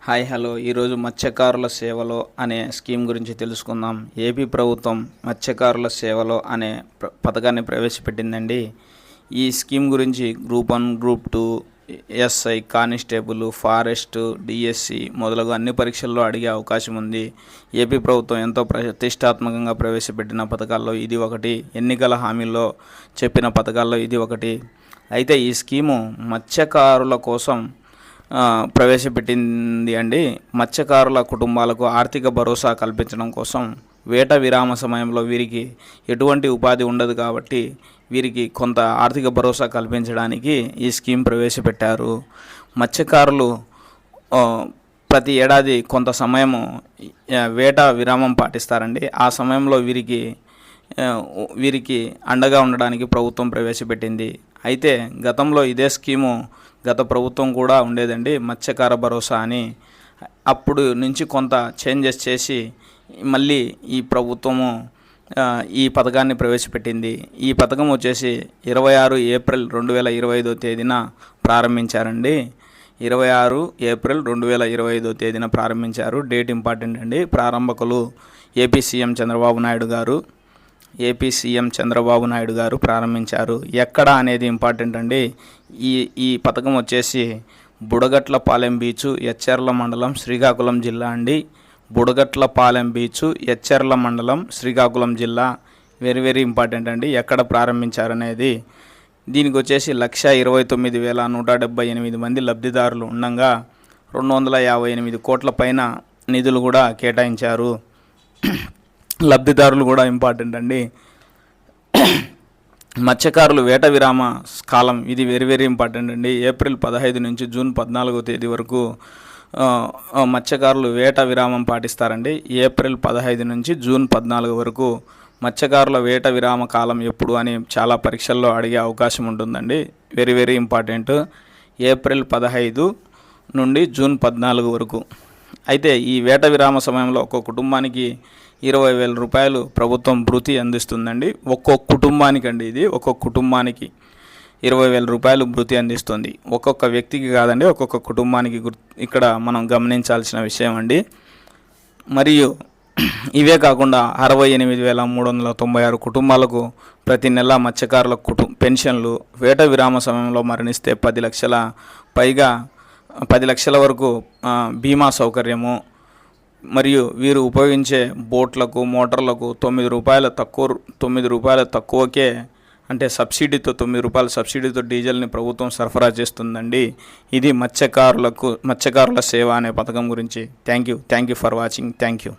Hi hello ఈరోజు మత్స్యకారుల సేవలో అనే స్కీమ్ గురించి తెలుసుకుందాం. ఏపీ ప్రభుత్వం మత్స్యకారుల సేవలో అనే పథకాన్ని ప్రవేశపెట్టిందండి. ఈ స్కీమ్ గురించి group 1, group 2, SI, constable, forest, DSC మొదలగు అన్ని పరీక్షల్లో అడిగే అవకాశం ఉంది. ఏపీ ప్రభుత్వం ఎంతో ప్రతిష్టాత్మకంగా ప్రవేశపెట్టిన పథకాల్లో ఇది ఒకటి. ఎన్నికల హామీల్లో చెప్పిన పథకాల్లో ఇది ఒకటి. అయితే ఈ స్కీము మత్స్యకారుల కోసం ప్రవేశపెట్టింది అండి. మత్స్యకారుల కుటుంబాలకు ఆర్థిక భరోసా కల్పించడం కోసం వేట విరామ సమయంలో వీరికి ఎటువంటి ఉపాధి ఉండదు కాబట్టి వీరికి కొంత ఆర్థిక భరోసా కల్పించడానికి ఈ స్కీమ్ ప్రవేశపెట్టారు. మత్స్యకారులు ప్రతి ఏడాది కొంత సమయము వేట విరామం పాటిస్తారండి. ఆ సమయంలో వీరికి అండగా ఉండడానికి ప్రభుత్వం ప్రవేశపెట్టింది. అయితే గతంలో ఇదే స్కీము గత ప్రభుత్వం కూడా ఉండేదండి, మత్స్యకార భరోసా అని. అప్పుడు నుంచి కొంత చేంజెస్ చేసి మళ్ళీ ఈ ప్రభుత్వము ఈ పథకాన్ని ప్రవేశపెట్టింది. ఈ పథకం వచ్చేసి 26 ఏప్రిల్ 2025 తేదీన ప్రారంభించారండి. 26 ఏప్రిల్ 2025 తేదీన ప్రారంభించారు. డేట్ ఇంపార్టెంట్ అండి. ప్రారంభకులు ఏపీ సీఎం చంద్రబాబు నాయుడు గారు ప్రారంభించారు. ఎక్కడ అనేది ఇంపార్టెంట్ అండి. ఈ పథకం వచ్చేసి బుడగట్లపాలెం బీచ్, ఎచ్చెర్ల మండలం, శ్రీకాకుళం జిల్లా అండి. బుడగట్లపాలెం బీచ్, ఎచ్చెర్ల మండలం, శ్రీకాకుళం జిల్లా. వెరీ వెరీ ఇంపార్టెంట్ అండి ఎక్కడ ప్రారంభించారనేది. దీనికి వచ్చేసి 129,178 మంది లబ్ధిదారులు ఉండగా 258 కోట్ల పైన నిధులు కూడా కేటాయించారు. లబ్ధిదారులు కూడా ఇంపార్టెంట్ అండి. మత్స్యకారులు వేట విరామ కాలం ఇది వెరీ వెరీ ఇంపార్టెంట్ అండి. ఏప్రిల్ 15 నుంచి జూన్ 14వ తేదీ వరకు మత్స్యకారులు వేట విరామం పాటిస్తారండి. ఏప్రిల్ 15 నుంచి జూన్ 14 వరకు మత్స్యకారుల వేట విరామ కాలం ఎప్పుడు అని చాలా పరీక్షల్లో అడిగే అవకాశం ఉంటుందండి. Very very important. ఏప్రిల్ 15 నుండి జూన్ 14 వరకు. అయితే ఈ వేట విరామ సమయంలో ఒక్కొక్క కుటుంబానికి 20,000 రూపాయలు ప్రభుత్వం భృతి అందిస్తుందండి. ఒక్కొక్క కుటుంబానికి అండి, ఇది ఒక్కొక్క కుటుంబానికి 20,000 రూపాయలు భృతి అందిస్తుంది. ఒక్కొక్క వ్యక్తికి కాదండి, ఒక్కొక్క కుటుంబానికి. ఇక్కడ మనం గమనించాల్సిన విషయం అండి. మరియు ఇవే కాకుండా 68,396 కుటుంబాలకు ప్రతి నెల మత్స్యకారుల పెన్షన్లు, వేట విరామ సమయంలో మరణిస్తే 10 లక్షల వరకు బీమా సౌకర్యము, మరియు వీరు ఉపయోగించే బోట్లకు, మోటార్లకు 9 రూపాయల తక్కువకే, అంటే సబ్సిడీతో 9 రూపాయల సబ్సిడీతో డీజిల్ని ప్రభుత్వం సరఫరా చేస్తుందండి. ఇది మత్స్యకారుల సేవ అనే పథకం గురించి. Thank you for watching. Thank you.